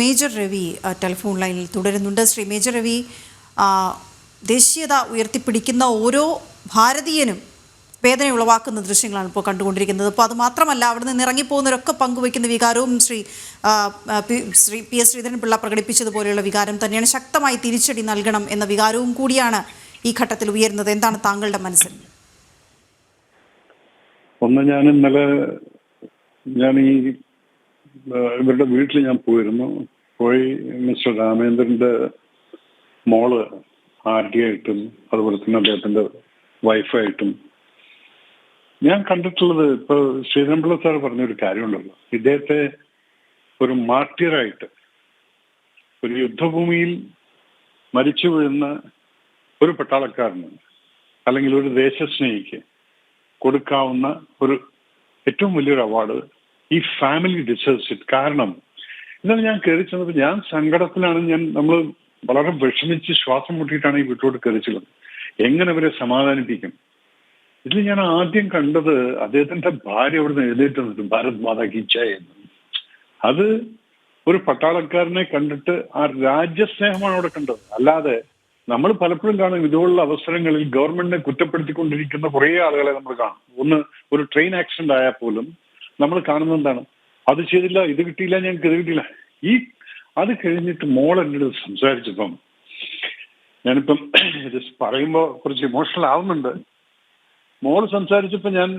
Major Ravi telephone ലൈനിൽ തുടരുന്നുണ്ട്. Shri major Ravi, ദേശീയത ഉയർത്തിപ്പിടിക്കുന്ന ഓരോ ഭാരതീയനും വേദന ഉളവാക്കുന്ന ദൃശ്യങ്ങളാണ് ഇപ്പോൾ കണ്ടുകൊണ്ടിരിക്കുന്നത്. അപ്പോൾ അത് മാത്രമല്ല, അവിടെ നിന്ന് ഇറങ്ങിപ്പോകുന്നവരൊക്കെ പങ്കുവയ്ക്കുന്ന വികാരവും ശ്രീ പി എസ് ശ്രീധരൻപിള്ള പ്രകടിപ്പിച്ചതുപോലെയുള്ള വികാരം തന്നെയാണ്. ശക്തമായി തിരിച്ചടി നൽകണം എന്ന വികാരവും കൂടിയാണ് ഈ ഘട്ടത്തിൽ ഉയരുന്നത്. എന്താണ് താങ്കളുടെ മനസ്സിൽ? ഒന്ന്, ഞാൻ ഈ ഇവരുടെ വീട്ടിൽ ഞാൻ പോയി മിസ്റ്റർ രാമേന്ദ്രന്റെ മോള് ആർടി ആയിട്ടും അതുപോലെ തന്നെ അദ്ദേഹത്തിന്റെ വൈഫായിട്ടും ഞാൻ കണ്ടിട്ടുള്ളത്, ഇപ്പൊ ശ്രീധരൻപിള്ള സാർ പറഞ്ഞൊരു കാര്യമുണ്ടല്ലോ, ഇദ്ദേഹത്തെ ഒരു മാർട്ടിയറായിട്ട്, ഒരു യുദ്ധഭൂമിയിൽ മരിച്ചു വീഴുന്ന ഒരു പട്ടാളക്കാരന് അല്ലെങ്കിൽ ഒരു ദേശസ്നേഹിക്ക് കൊടുക്കാവുന്ന ഒരു ഏറ്റവും വലിയൊരു അവാർഡ് ഈ ഫാമിലി ഡിസേർവ്സ് ഇറ്റ്. കാരണം ഇന്നലെ ഞാൻ കയറി ചെന്നപ്പോൾ ഞാൻ സങ്കടത്തിലാണ്. നമ്മൾ വളരെ വിഷമിച്ച് ശ്വാസം മുട്ടിയിട്ടാണ് ഈ വീട്ടിലോട്ട് കയറി ചെല്ലുന്നത്. എങ്ങനെ അവരെ സമാധാനിപ്പിക്കും? ഇതിൽ ഞാൻ ആദ്യം കണ്ടത് അദ്ദേഹത്തിന്റെ ഭാര്യ അവിടുന്ന് എഴുന്നേറ്റ് നിന്നിട്ട് ഭാരത് മാതാ കി ജയ് എന്ന്. അത് ഒരു പട്ടാളക്കാരനെ കണ്ടിട്ട് ആ രാജ്യസ്നേഹമാണ് അവിടെ കണ്ടത്. അല്ലാതെ നമ്മൾ പലപ്പോഴും കാണും ഇതുപോലുള്ള അവസരങ്ങളിൽ ഗവൺമെന്റിനെ കുറ്റപ്പെടുത്തിക്കൊണ്ടിരിക്കുന്ന കുറേ ആളുകളെ നമ്മൾ കാണും. ഒരു ട്രെയിൻ ആക്സിഡന്റ് ആയാൽ പോലും നമ്മൾ കാണുന്നത് എന്താണ്? അത് ചെയ്തില്ല, ഇത് കിട്ടിയില്ല, ഞങ്ങൾക്ക് ഇത് കിട്ടിയില്ല. അത് കഴിഞ്ഞിട്ട് മോൾ എന്നോട് സംസാരിച്ചപ്പം ഞാനിപ്പം ഇത് പറയുമ്പോൾ കുറച്ച് ഇമോഷണൽ ആവുന്നുണ്ട്. മോള് സംസാരിച്ചപ്പോൾ ഞാൻ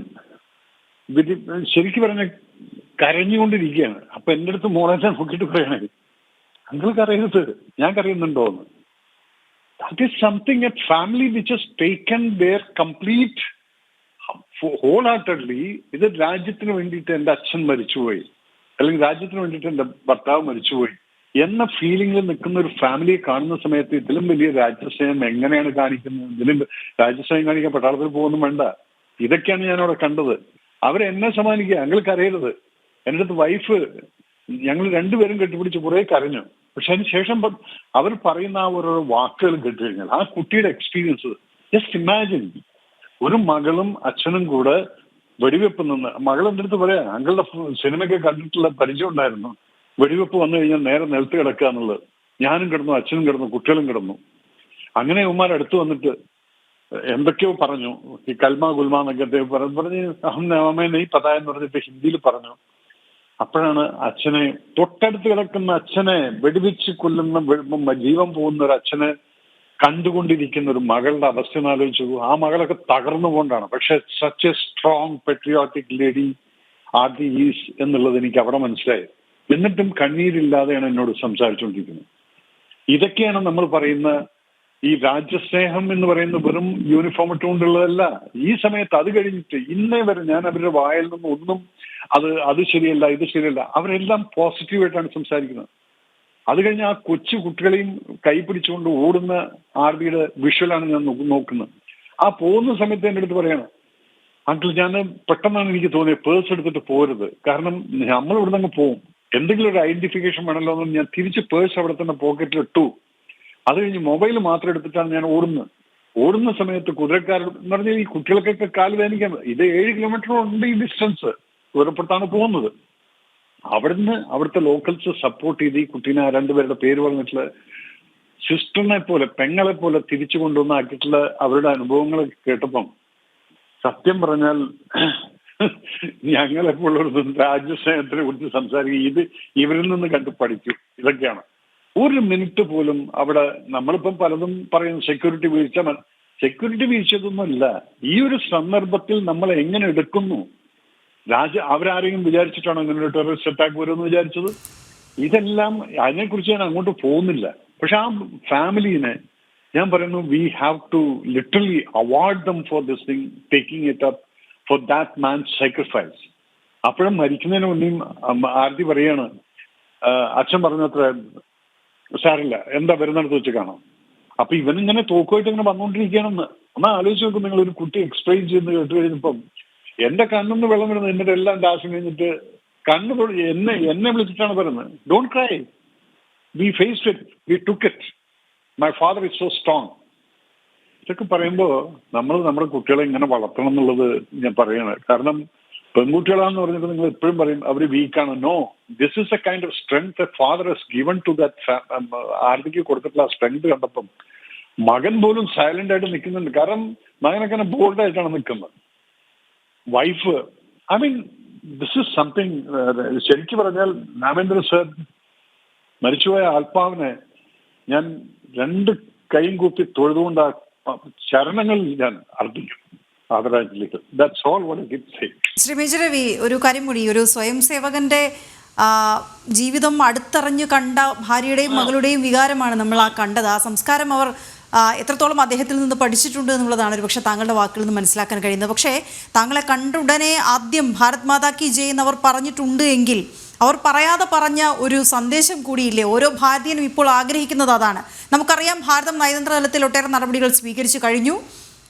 ശരിക്കും പറഞ്ഞ കരഞ്ഞുകൊണ്ടിരിക്കുകയാണ്. അപ്പൊ എൻ്റെ അടുത്ത് മോളെ നോക്കിയിട്ട് പറയണേ, അങ്കിൾക്ക് അറിയരുത്, ഞാൻ കരയുന്നുണ്ടോ എന്ന്. That is something a family which has taken their complete wholeheartedly. ഇത് രാജ്യത്തിന് വേണ്ടിയിട്ട് എൻ്റെ അച്ഛൻ മരിച്ചുപോയി, അല്ലെങ്കിൽ രാജ്യത്തിന് വേണ്ടിയിട്ട് എൻ്റെ ഭർത്താവ് മരിച്ചുപോയി എന്ന ഫീലിംഗിൽ നിൽക്കുന്ന ഒരു ഫാമിലിയെ കാണുന്ന സമയത്ത് ഇതിലും വലിയ രാജ്യസ്നേഹം എങ്ങനെയാണ് കാണിക്കുന്നത്? ഇതിലും രാജ്യസ്നേഹം കാണിക്കാൻ പട്ടാളത്തിൽ പോകുന്നു വേണ്ട. ഇതൊക്കെയാണ് ഞാൻ അവിടെ കണ്ടത്. അവരെന്നെ സമ്മാനിക്കുക, ഞങ്ങൾക്ക് അറിയരുത്. എൻ്റെ അടുത്ത് വൈഫ്, ഞങ്ങൾ രണ്ടുപേരും കെട്ടിപ്പിടിച്ച് കുറെ കരഞ്ഞു. പക്ഷെ അതിന് ശേഷം അവർ പറയുന്ന ആ ഓരോ വാക്കുകൾ കേട്ട് കഴിഞ്ഞാൽ ആ കുട്ടിയുടെ എക്സ്പീരിയൻസ്, ജസ്റ്റ് ഇമാജിൻ, ഒരു മകളും അച്ഛനും കൂടെ വെടിവെപ്പ് നിന്ന്, മകൾ എൻ്റെ അടുത്ത് പറയാ, അങ്ങളുടെ സിനിമയൊക്കെ കണ്ടിട്ടുള്ള പരിചയം ഉണ്ടായിരുന്നു, വെടിവെപ്പ് വന്നു കഴിഞ്ഞാൽ നേരെ നിലത്ത് കിടക്കുക എന്നുള്ളത്. ഞാനും കിടന്നു, അച്ഛനും കിടന്നു, കുട്ടികളും കിടന്നു. അങ്ങനെ ഉമ്മാർ അടുത്ത് വന്നിട്ട് എന്തൊക്കെയോ പറഞ്ഞു, ഈ കൽമ ഗുൽമ എന്നൊക്കെ പറഞ്ഞ് അമ്മേ നെയ് പതാ എന്ന് പറഞ്ഞിട്ട് ഹിന്ദിയിൽ പറഞ്ഞു. അപ്പോഴാണ് അച്ഛനെ, തൊട്ടടുത്ത് കിടക്കുന്ന അച്ഛനെ വെടിവെച്ച് കൊല്ലുന്ന, ജീവൻ പോകുന്ന ഒരു അച്ഛനെ കണ്ടുകൊണ്ടിരിക്കുന്ന ഒരു മകളുടെ അവസ്ഥ ആലോചിച്ചു. ആ മകളൊക്കെ തകർന്നുകൊണ്ടാണ്. പക്ഷെ such a strong patriotic lady ആർടി ഈസ് എന്നുള്ളത് എനിക്ക് അവിടെ മനസ്സിലായി. എന്നിട്ടും കണ്ണീരില്ലാതെയാണ് എന്നോട് സംസാരിച്ചുകൊണ്ടിരിക്കുന്നത്. ഇതൊക്കെയാണ് നമ്മൾ പറയുന്ന ഈ രാജ്യസ്നേഹം എന്ന് പറയുന്ന വെറും യൂണിഫോം ഇട്ടുകൊണ്ടുള്ളതല്ല. ഈ സമയത്ത് അത് കഴിഞ്ഞിട്ട് ഇന്നേ വരെ ഞാൻ അവരുടെ വായിൽ നിന്നും ഒന്നും അത് ശരിയല്ല, ഇത് ശരിയല്ല, അവരെല്ലാം പോസിറ്റീവായിട്ടാണ് സംസാരിക്കുന്നത്. അത് കഴിഞ്ഞ് ആ കൊച്ചു കുട്ടികളെയും കൈ പിടിച്ചുകൊണ്ട് ഓടുന്ന ആർമിയുടെ വിഷ്വലാണ് ഞാൻ നോക്കുന്നത്. ആ പോകുന്ന സമയത്ത് എൻ്റെ അടുത്ത് പറയണം, അങ്കിൾ, ഞാൻ പെട്ടെന്നാണ് എനിക്ക് തോന്നിയത് പേഴ്സ് എടുത്തിട്ട് പോരുത്. കാരണം നമ്മൾ ഇവിടെ നിന്ന് പോകും, എന്തെങ്കിലും ഒരു ഐഡന്റിഫിക്കേഷൻ വേണമല്ലോ എന്ന് ഞാൻ തിരിച്ച് പേഴ്സ് അവിടെ തന്നെ പോക്കറ്റിൽ ഇട്ടു. അത് കഴിഞ്ഞ് മൊബൈൽ മാത്രം എടുത്തിട്ടാണ് ഞാൻ ഓടുന്ന സമയത്ത് കുതിരക്കാരോട് എന്ന് പറഞ്ഞാൽ ഈ കുട്ടികൾക്കൊക്കെ കാല് വേദനിക്കാൻ, ഇത് 7 കിലോമീറ്റർ ഉണ്ട് ഈ ഡിസ്റ്റൻസ്, ദൂരപ്പുറത്താണ് പോകുന്നത്. അവിടുത്തെ ലോക്കൽസ് സപ്പോർട്ട് ചെയ്ത് ഈ കുട്ടീനെ, രണ്ടുപേരുടെ പേര് പറഞ്ഞിട്ടുള്ള സിസ്റ്ററിനെ പോലെ, പെങ്ങളെ പോലെ തിരിച്ചു കൊണ്ടുവന്നാക്കിയിട്ടുള്ള അവരുടെ അനുഭവങ്ങൾ കേട്ടപ്പം സത്യം പറഞ്ഞാൽ ഞങ്ങളെപ്പോഴും രാജ്യസ്നേഹത്തിനെ കുറിച്ച് സംസാരിക്കും. ഇത് ഇവരിൽ നിന്ന് കണ്ട് പഠിക്കും. ഇതൊക്കെയാണ്. ഒരു മിനിറ്റ് പോലും അവിടെ നമ്മളിപ്പം പലതും പറയുന്നു, സെക്യൂരിറ്റി വീഴ്ചതൊന്നുമല്ല. ഈ ഒരു സന്ദർഭത്തിൽ നമ്മൾ എങ്ങനെ എടുക്കുന്നു? അവരാരെങ്കിലും വിചാരിച്ചിട്ടാണോ ഇങ്ങനെ ഒരു ടെററിസ്റ്റ് അറ്റാക്ക് വരുമെന്ന് വിചാരിച്ചത്? ഇതെല്ലാം അതിനെക്കുറിച്ച് ഞാൻ അങ്ങോട്ട് പോകുന്നില്ല. പക്ഷെ ആ ഫാമിലിനെ ഞാൻ പറയുന്നു, we have to literally award them for this thing, taking it up for that man's sacrifice. അപ്പോഴും മരിക്കുന്നതിന് മുന്നേയും ആർത്തി പറയാണ്, അച്ഛൻ പറഞ്ഞത്ര സാരില്ല, എന്താ വരുന്നിടത്ത് വെച്ച് കാണാം. അപ്പൊ ഇവനിങ്ങനെ തോക്കുമായിട്ട് ഇങ്ങനെ വന്നുകൊണ്ടിരിക്കുകയാണെന്ന് ഒന്ന് ആലോചിച്ച് നോക്കും. നിങ്ങൾ ഒരു കുട്ടി എക്സ്പ്ലെയിൻ ചെയ്യുന്നത് കേട്ട് കഴിഞ്ഞപ്പം എന്റെ കണ്ണിന്ന് വെള്ളം വരുന്നത്. എന്നിട്ട് എല്ലാം ഡാഷ് കഴിഞ്ഞിട്ട് എന്നെ വിളിച്ചിട്ടാണ് പറയുന്നത്, don't cry, we faced it, we took it, my father is so strong. ഇതൊക്കെ പറയുമ്പോൾ നമ്മൾ നമ്മുടെ കുട്ടികളെ ഇങ്ങനെ വളർത്തണം എന്നുള്ളത് ഞാൻ പറയാണ്. കാരണം പെൺകുട്ടികളാന്ന് പറഞ്ഞിട്ട് നിങ്ങൾ എപ്പോഴും പറയും അവർ വീക്കാണ്. No, this is a kind of strength a father has given to that. ആർമിക്ക് കൊടുത്തിട്ടുള്ള ആ സ്ട്രെങ്ത് കണ്ടപ്പം മകൻ പോലും സൈലന്റ് ആയിട്ട് നിൽക്കുന്നുണ്ട്. കാരണം മകനൊക്കെ ബോൾഡ് ആയിട്ടാണ് നിൽക്കുന്നത്. Wife, I mean this is something. ശരിക്കും പറഞ്ഞാൽ രാമേന്ദ്ര സർ മരിച്ചുപോയ ആത്മാവിനെ ഞാൻ 2 കൈയും കൂപ്പി തൊഴുതുകൊണ്ട് ആ ചരണങ്ങളിൽ ഞാൻ അർപ്പിക്കും ആദരാഞ്ജലികൾ. That's all what I can say. Shri major Ravi, ഒരു കാര്യം കൂടി, ഒരു സ്വയം സേവകന്റെ ജീവിതം അടുത്തറിഞ്ഞു കണ്ട ഭാര്യയുടെയും മകളുടെയും വികാരമാണ് നമ്മൾ ആ കണ്ടത്. ആ സംസ്കാരം അവർ എത്രത്തോളം അദ്ദേഹത്തിൽ നിന്ന് പഠിച്ചിട്ടുണ്ട് എന്നുള്ളതാണ് ഒരു പക്ഷേ താങ്കളുടെ വാക്കുകളിൽ നിന്ന് മനസ്സിലാക്കാൻ കഴിയുന്നത്. പക്ഷേ താങ്കളെ കണ്ട ഉടനെ ആദ്യം ഭാരത് മാതാ കി ജയ് എന്ന് അവർ പറഞ്ഞിട്ടുണ്ട് എങ്കിൽ അവർ പറയാതെ പറഞ്ഞ ഒരു സന്ദേശം കൂടിയില്ലേ? ഓരോ ഭാരതീയനും ഇപ്പോൾ ആഗ്രഹിക്കുന്നത് അതാണ്. നമുക്കറിയാം, ഭാരതം നയതന്ത്ര തലത്തിൽ ഒട്ടേറെ നടപടികൾ സ്വീകരിച്ചു കഴിഞ്ഞു.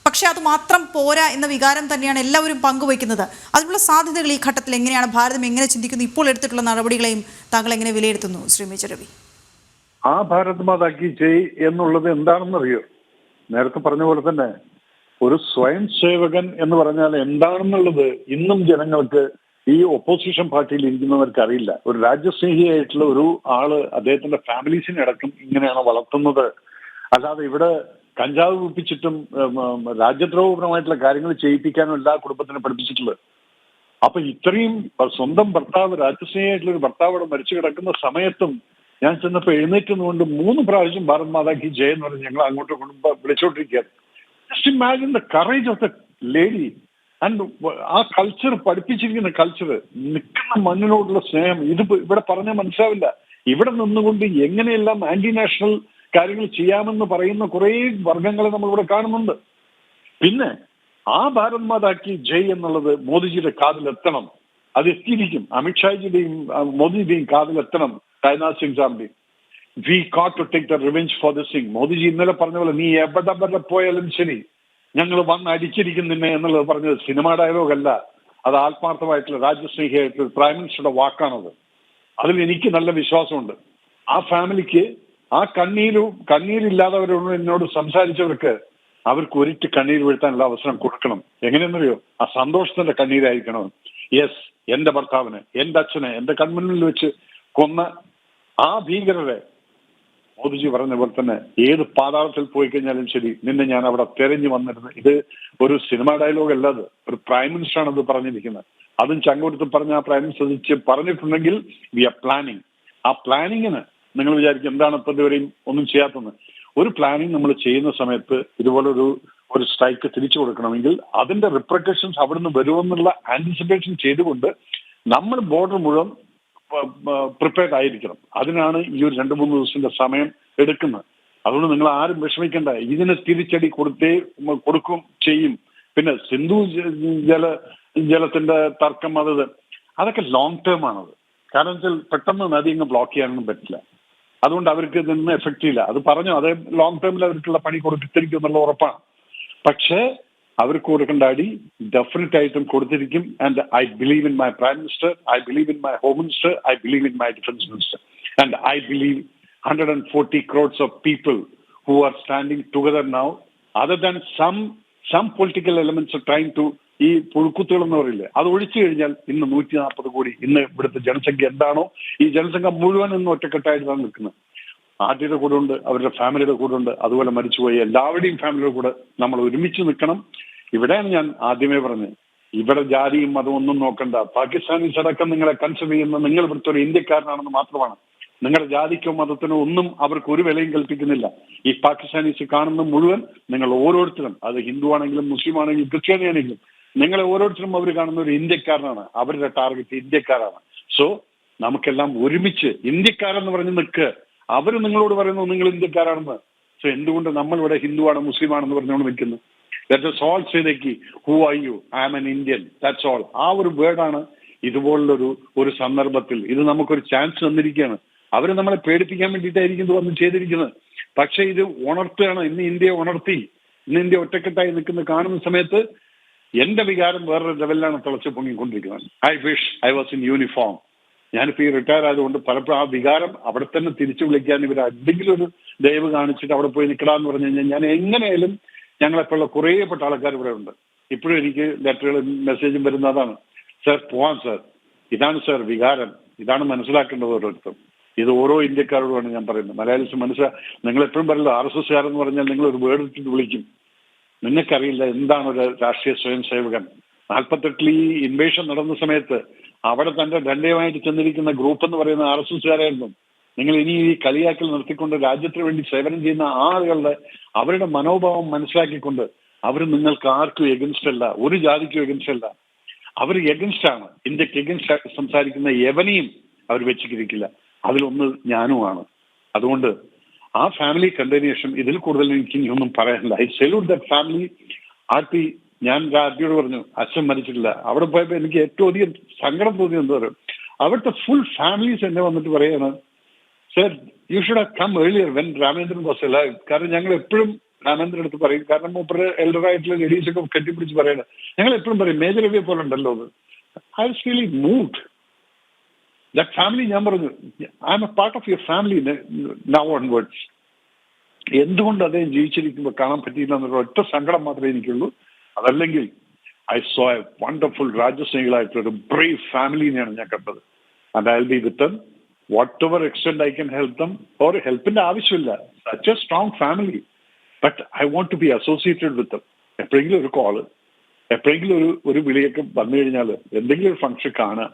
പക്ഷേ അത് മാത്രം പോരാ എന്ന വികാരം തന്നെയാണ് എല്ലാവരും പങ്കുവയ്ക്കുന്നത്. അതിനുള്ള സാധ്യതകൾ ഈ ഘട്ടത്തിൽ എങ്ങനെയാണ്, ഭാരതം എങ്ങനെ ചിന്തിക്കുന്നു, ഇപ്പോൾ എടുത്തിട്ടുള്ള നടപടികളെയും താങ്കൾ എങ്ങനെ വിലയിരുത്തുന്നു ശ്രീ മേജർ രവി? ആ ഭാരത് മാതാ കി ജയ് എന്നുള്ളത് എന്താണെന്നറിയോ? നേരത്തെ പറഞ്ഞ പോലെ തന്നെ ഒരു സ്വയം സേവകൻ എന്ന് പറഞ്ഞാൽ എന്താണെന്നുള്ളത് ഇന്നും ജനങ്ങൾക്ക്, ഈ ഒപ്പോസിഷൻ പാർട്ടിയിൽ ഇരിക്കുന്നവർക്ക് അറിയില്ല. ഒരു രാജ്യസ്നേഹിയായിട്ടുള്ള ഒരു ആള് അദ്ദേഹത്തിന്റെ ഫാമിലീസിനെ അടക്കം ഇങ്ങനെയാണ് വളർത്തുന്നത്. അല്ലാതെ ഇവിടെ കഞ്ചാവ് വിപ്പിച്ചിട്ടും രാജ്യദ്രോഹപരമായിട്ടുള്ള കാര്യങ്ങൾ ചെയ്യിപ്പിക്കാനും എല്ലാ കുടുംബത്തിനും പഠിപ്പിച്ചിട്ടുള്ളത്. അപ്പൊ ഇത്രയും സ്വന്തം ഭർത്താവ്, രാജ്യസ്നേഹിയായിട്ടുള്ള ഒരു ഭർത്താവ് അവിടെ മരിച്ചു കിടക്കുന്ന സമയത്തും ഞാൻ ചെന്നപ്പോ എഴുന്നേറ്റുന്നുകൊണ്ട് 3 പ്രാവശ്യം ഭാരത് മാതാ കി ജയ് എന്ന് പറഞ്ഞ് ഞങ്ങൾ അങ്ങോട്ട് വിളിച്ചോണ്ടിരിക്കുകയാണ്. Just imagine the courage of the lady. And ആ കൾച്ചർ, പഠിപ്പിച്ചിരിക്കുന്ന കൾച്ചർ, നിൽക്കുന്ന മണ്ണിനോടുള്ള സ്നേഹം, ഇത് ഇവിടെ പറഞ്ഞാൽ മനസ്സിലാവില്ല. ഇവിടെ നിന്നുകൊണ്ട് എങ്ങനെയെല്ലാം ആന്റി നാഷണൽ കാര്യങ്ങൾ ചെയ്യാമെന്ന് പറയുന്ന കുറെ വർഗങ്ങളെ നമ്മളിവിടെ കാണുന്നുണ്ട്. പിന്നെ ആ ഭാരത് മാതാ കി ജയ് എന്നുള്ളത് മോദിജിയുടെ കാതിലെത്തണം. അത് എത്തിയിരിക്കും. അമിത്ഷാജിയുടെയും മോദിജിയുടെയും കാതിലെത്തണം. രാജ്നാഥ് സിംഗ് സാറിന്റെയും. We got to take the revenge for this thing. മോദിജി ഇന്നലെ പറഞ്ഞ പോലെ നീ എവിടെ പോയാലും ശരി ഞങ്ങൾ വന്ന് അടിച്ചിരിക്കും നിന്നെ എന്നുള്ളത് പറഞ്ഞത് സിനിമ ഡയലോഗ് അല്ല. അത് ആത്മാർത്ഥമായിട്ടുള്ള രാജ്യസ്നേഹിയായിട്ടുള്ള പ്രൈം മിനിസ്റ്ററുടെ വാക്കാണത്. അതിൽ എനിക്ക് നല്ല വിശ്വാസമുണ്ട്. ആ ഫാമിലിക്ക് ആ കണ്ണീരില്ലാത്തവരോട് എന്നോട് സംസാരിച്ചവർക്ക് അവർക്ക് ഒരിറ്റ് കണ്ണീര് വീഴ്ത്താനുള്ള അവസരം കൊടുക്കണം. എങ്ങനെയെന്നറിയോ? ആ സന്തോഷത്തിന്റെ കണ്ണീരായിരിക്കണം. യെസ്, എന്റെ ഭർത്താവിനെ, എന്റെ അച്ഛനെ എന്റെ കൺമുന്നിൽ വെച്ച് കൊന്ന ആ ഭീകരരെ മോദിജി പറഞ്ഞ പോലെ തന്നെ ഏത് പാതാളത്തിൽ പോയി കഴിഞ്ഞാലും ശരി നിന്നെ ഞാൻ അവിടെ തെരഞ്ഞു വന്നിരുന്നു. ഇത് ഒരു സിനിമ ഡയലോഗ് അല്ലാതെ ഒരു പ്രൈം മിനിസ്റ്ററാണ് ഇത് പറഞ്ഞിരിക്കുന്നത്. അതും ചങ്കൊടുത്ത് പറഞ്ഞ ആ പ്രൈം മിനിസ്റ്റർ പറഞ്ഞിട്ടുണ്ടെങ്കിൽ വി ആർ പ്ലാനിങ്. ആ പ്ലാനിങ്ങിന് നിങ്ങൾ വിചാരിക്കും എന്താണ് ഇപ്പൊ ഇതുവരെയും ഒന്നും ചെയ്യാത്തത്. ഒരു പ്ലാനിങ് നമ്മൾ ചെയ്യുന്ന സമയത്ത് ഇതുപോലെ ഒരു സ്ട്രൈക്ക് തിരിച്ചു കൊടുക്കണമെങ്കിൽ അതിന്റെ റിപ്രക്കഷൻസ് അവിടുന്ന് വരുമെന്നുള്ള ആന്റിസിപ്പേഷൻ ചെയ്തുകൊണ്ട് നമ്മൾ ബോർഡർ മുഴുവൻ പ്രിപ്പയർഡ് ആയിരിക്കണം. അതിനാണ് ഈ ഒരു 2-3 ദിവസത്തിന്റെ സമയം എടുക്കുന്നത്. അതുകൊണ്ട് നിങ്ങൾ ആരും വിഷമിക്കേണ്ട. ഇതിന് തിരിച്ചടി കൊടുക്കും ചെയ്യും. പിന്നെ സിന്ധു ജലത്തിന്റെ തർക്കം അതൊക്കെ ലോങ് ടേം ആണത്. കാരണം വെച്ചാൽ പെട്ടെന്ന് നദി അങ്ങ് ബ്ലോക്ക് ചെയ്യാനൊന്നും പറ്റില്ല. അതുകൊണ്ട് അവർക്ക് ഇതൊന്നും എഫക്ട് ചെയ്യില്ല. അത് പറഞ്ഞു, അതേ ലോങ് ടേമിൽ അവർക്കുള്ള പണി കൊടുത്തിരിക്കും എന്നുള്ള ഉറപ്പാണ്. പക്ഷേ അവർക്ക് കൊടുക്കേണ്ട അടി ഡെഫിനറ്റ് ആയിട്ടും കൊടുത്തിരിക്കും. And I believe in my prime minister, I believe in my home minister, I believe in my defence minister, and I believe 140 crores of people who are standing together now, other than some political elements are trying to, ഈ പുഴുക്കുത്തുകൾ എന്ന് പറയില്ലേ, അത് ഒഴിച്ചു കഴിഞ്ഞാൽ ഇന്ന് 140 കോടി. ഇന്ന് ഇവിടുത്തെ ജനസംഖ്യ എന്താണോ ഈ ജനസംഖ്യ മുഴുവൻ ഇന്ന് ഒറ്റക്കെട്ടായിട്ടാണ് നിൽക്കുന്നത്. ആദ്യയുടെ കൂടെ ഉണ്ട്, അവരുടെ ഫാമിലിയുടെ കൂടെ ഉണ്ട്, അതുപോലെ മരിച്ചുപോയി എല്ലാവരുടെയും ഫാമിലിയുടെ കൂടെ നമ്മൾ ഒരുമിച്ച് നിൽക്കണം. ഇവിടെയാണ് ഞാൻ ആദ്യമേ പറഞ്ഞത്, ഇവിടെ ജാതിയും മതവും ഒന്നും നോക്കണ്ട. പാകിസ്ഥാനീസ് അടക്കം നിങ്ങളെ കൺസിഡർ ചെയ്യുന്ന നിങ്ങൾ ഇവിടുത്തെ ഒരു ഇന്ത്യക്കാരനാണെന്ന് മാത്രമാണ്. നിങ്ങളുടെ ജാതിക്കോ മതത്തിനോ ഒന്നും അവർക്ക് ഒരു വിലയും കൽപ്പിക്കുന്നില്ല. ഈ പാകിസ്ഥാനീസ് കാണുന്ന മുഴുവൻ നിങ്ങൾ ഓരോരുത്തരും, അത് ഹിന്ദു ആണെങ്കിലും മുസ്ലിം ആണെങ്കിലും ക്രിസ്ത്യാനി ആണെങ്കിലും, നിങ്ങളെ ഓരോരുത്തരും അവർ കാണുന്ന ഒരു ഇന്ത്യക്കാരനാണ്. അവരുടെ ടാർഗറ്റ് ഇന്ത്യക്കാരാണ്. സോ നമുക്കെല്ലാം ഒരുമിച്ച് ഇന്ത്യക്കാരെന്ന് പറഞ്ഞ് നിൽക്കുക. അവർ നിങ്ങളോട് പറയുന്നു നിങ്ങൾ ഇന്ത്യക്കാരാണെന്ന്. സോ എന്തുകൊണ്ട് നമ്മൾ ഇവിടെ ഹിന്ദുവാണ് മുസ്ലിമാണെന്ന് പറഞ്ഞുകൊണ്ട് നിൽക്കുന്നു? ദാറ്റ് ഈസ് ഓൾ സേതേക്ക് who are you, I am an Indian, that's all. ആ ഒരു വേർഡാണ് ഇതുപോലുള്ളൊരു സന്ദർഭത്തിൽ ഇത് നമുക്കൊരു ചാൻസ് തന്നിരിക്കുകയാണ്. അവർ നമ്മളെ പേടിപ്പിക്കാൻ വേണ്ടിയിട്ടായിരിക്കും ഇത് വന്ന് ചെയ്തിരിക്കുന്നത്. പക്ഷെ ഇത് ഉണർത്തുകയാണ്. ഇന്ന് ഇന്ത്യയെ ഉണർത്തി. ഇന്ന് ഇന്ത്യ ഒറ്റക്കെട്ടായി നിൽക്കുന്ന കാണുന്ന സമയത്ത് എന്റെ വികാരം വേറൊരു ലെവലിലാണ് തിളച്ചു പൊങ്ങിക്കൊണ്ടിരിക്കുന്നത്. I wish I was in uniform. ഞാനിപ്പോൾ ഈ റിട്ടയർ ആയതുകൊണ്ട് പലപ്പോഴും ആ വികാരം അവിടെ തന്നെ തിരിച്ചു വിളിക്കാൻ ഇവർ എന്തെങ്കിലും ഒരു ദയവ് കാണിച്ചിട്ട് അവിടെ പോയി നിൽക്കടാന്ന് പറഞ്ഞു കഴിഞ്ഞാൽ ഞാൻ എങ്ങനെയായാലും, ഞങ്ങളെപ്പോഴുള്ള കുറേപ്പെട്ട ആൾക്കാർ ഇവിടെ ഉണ്ട്. ഇപ്പോഴും എനിക്ക് ലെറ്ററുകളും മെസ്സേജും വരുന്നതാണ്. സാർ പോവാം സാർ. ഇതാണ് സാർ വികാരം. ഇതാണ് മനസ്സിലാക്കേണ്ടത് ഓരോരുത്തർ. ഇത് ഓരോ ഇന്ത്യക്കാരോടുമാണ് ഞാൻ പറയുന്നത്. മലയാളീസ് നിങ്ങൾ എപ്പോഴും പറയല്ലോ RSS കാരെന്ന് പറഞ്ഞാൽ നിങ്ങൾ ഒരു വേർഡ് ഇട്ടിട്ട് വിളിക്കും. നിങ്ങൾക്കറിയില്ല എന്താണ് ഒരു രാഷ്ട്രീയ സ്വയം സേവകൻ. 48 ഈ ഇൻവേഷൻ നടന്ന സമയത്ത് അവിടെ തന്റെ ദണ്ഡയമായിട്ട് ചെന്നിരിക്കുന്ന ഗ്രൂപ്പ് എന്ന് പറയുന്ന RSS കാരായിരുന്നു. നിങ്ങൾ ഇനി ഈ കളിയാക്കൽ നിർത്തിക്കൊണ്ട് രാജ്യത്തിന് വേണ്ടി സേവനം ചെയ്യുന്ന ആളുകളുടെ അവരുടെ മനോഭാവം മനസ്സിലാക്കിക്കൊണ്ട് അവർ നിങ്ങൾക്ക് ആർക്കും എഗൻസ്റ്റ് അല്ല, ഒരു ജാതിക്കും എഗൻസ്റ്റ് അല്ല. അവർ എഗൻസ്റ്റ് ആണ്. ഇന്ത്യക്ക് എഗൻസ്റ്റ് ആയിട്ട് സംസാരിക്കുന്ന എവനെയും അവർ വെച്ചിരിക്കില്ല. അതിലൊന്ന് ഞാനുമാണ്. അതുകൊണ്ട് ആ ഫാമിലി കണ്ടതിന് ശേഷം ഇതിൽ കൂടുതൽ എനിക്ക് ഇനി ഒന്നും പറയാനില്ല. I salute that family. Aarti ഞാൻ ആർട്ടിയോട് പറഞ്ഞു അച്ഛൻ മരിച്ചിട്ടില്ല. അവിടെ പോയപ്പോൾ എനിക്ക് ഏറ്റവും അധികം സങ്കടം തോന്നിയത് എന്താ പറയുക, അവിടുത്തെ ഫുൾ ഫാമിലീസ് എന്നെ വന്നിട്ട് പറയാണ്, sir you should have come earlier when Ramendran was alive. കാരണം ഞങ്ങൾ എപ്പോഴും രാമേന്ദ്രൻ അടുത്ത് പറയും, കാരണം മൂപ്പര് എൽഡറായിട്ടുള്ള ലേഡീസൊക്കെ കെട്ടിപ്പിടിച്ച് പറയണം. ഞങ്ങൾ എപ്പോഴും പറയും മേജർ രവിയെ പോലെ ഉണ്ടല്ലോ അത്. I was really moved. That family, ഞാൻ പറഞ്ഞു I M A part of your family now onwards. എന്തുകൊണ്ട് അദ്ദേഹം ജീവിച്ചിരിക്കുമ്പോൾ കാണാൻ പറ്റിയില്ല എന്നുള്ള ഒറ്റ സങ്കടം മാത്രമേ എനിക്കുള്ളൂ. അതല്ലെങ്കിൽ ഐ സോ എ വണ്ടർഫുൾ രാജ്യസ്നേഹികളായിട്ടുള്ള ഒരു ബ്രേവ് ഫാമിലിനെയാണ് ഞാൻ കണ്ടത്. And I will be with them whatever extent I can help them. Or ഹെൽപ്പിന്റെ ആവശ്യമില്ല. Such a strong family. But I want to be associated with them. എപ്പോഴെങ്കിലും ഒരു call, എപ്പോഴെങ്കിലും ഒരു വിളിയൊക്കെ വന്നു കഴിഞ്ഞാൽ എന്തെങ്കിലും ഒരു ഫംഗ്ഷൻ കാണുക.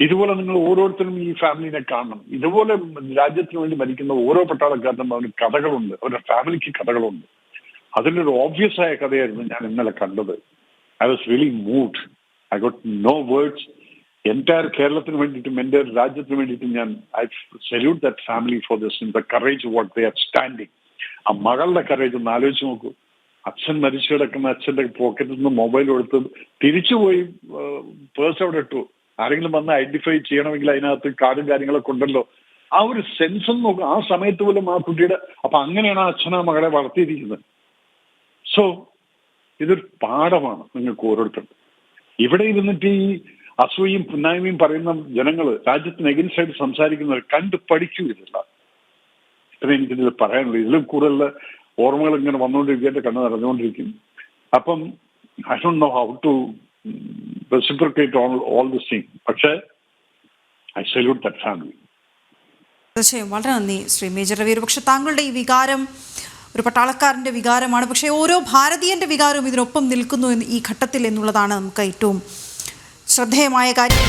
ഇതുപോലെ നിങ്ങൾ ഓരോരുത്തരും ഈ ഫാമിലിനെ കാണണം. ഇതുപോലെ രാജ്യത്തിന് വേണ്ടി മരിക്കുന്ന ഓരോ പട്ടാളക്കാരനും അവന് കഥകളുണ്ട്, അവരുടെ ഫാമിലിക്ക് കഥകളുണ്ട്. അതിലൊരു ഓബ്വിയസ് ആയ കഥയായിരുന്നു ഞാൻ ഇന്നലെ കണ്ടത്. I was really moved. I got no words. Entire കേരളത്തിന് വേണ്ടിയിട്ടും എൻ്റെ രാജ്യത്തിന് വേണ്ടിയിട്ടും ഞാൻ I salute that family for this in the courage what they are standing. ആ മകളുടെ കറേജ് ഒന്ന് ആലോചിച്ച് നോക്കൂ. അച്ഛൻ മരിച്ചു കിടക്കുന്ന അച്ഛൻ്റെ പോക്കറ്റിൽ നിന്ന് മൊബൈൽ കൊടുത്ത് തിരിച്ചുപോയി പേഴ്സ് അവിടെ ഇട്ടു. ആരെങ്കിലും വന്ന് ഐഡന്റിഫൈ ചെയ്യണമെങ്കിൽ അതിനകത്ത് കാർഡും കാര്യങ്ങളൊക്കെ ഉണ്ടല്ലോ. ആ ഒരു സെൻസ് ഒന്ന് നോക്കുക. ആ സമയത്ത് പോലും ആ കുട്ടിയുടെ, അപ്പൊ അങ്ങനെയാണ് ആ അച്ഛൻ ആ മകളെ വളർത്തിയിരിക്കുന്നത്. സോ ഇതൊരു പാഠമാണ് നിങ്ങൾക്ക് ഓരോരുത്തർക്കും. ഇവിടെ ഇരുന്നിട്ട് ഈ അസൂയും പുന്നായ്മയും പറയുന്ന ജനങ്ങൾ, രാജ്യത്തിന് എഗൻസ്റ്റ് ആയിട്ട് സംസാരിക്കുന്നവർ കണ്ട് പഠിക്കൂ. ഇതില്ല. ഇത്ര എനിക്കിതിൽ പറയാനുള്ളൂ. ഇതിലും കൂടുതൽ ഓർമ്മകൾ ഇങ്ങനെ വന്നുകൊണ്ടിരിക്കും, എൻ്റെ കണ്ണ് നിറഞ്ഞുകൊണ്ടിരിക്കും. അപ്പം I don't know how to reciprocate all this thing. പക്ഷേ ഐ സല്യൂട്ട് ദാറ്റ് ഫാമിലി. തീർച്ചയായും വളരെ നന്ദി ശ്രീ മേജർ രവി. പക്ഷെ താങ്കളുടെ ഈ വികാരം ഒരു പട്ടാളക്കാരൻ്റെ വികാരമാണ്, പക്ഷേ ഓരോ ഭാരതീയൻ്റെ വികാരവും ഇതിനൊപ്പം നിൽക്കുന്നു ഈ ഘട്ടത്തിൽ എന്നുള്ളതാണ് നമുക്ക് ഏറ്റവും ശ്രദ്ധേയമായ കാര്യം.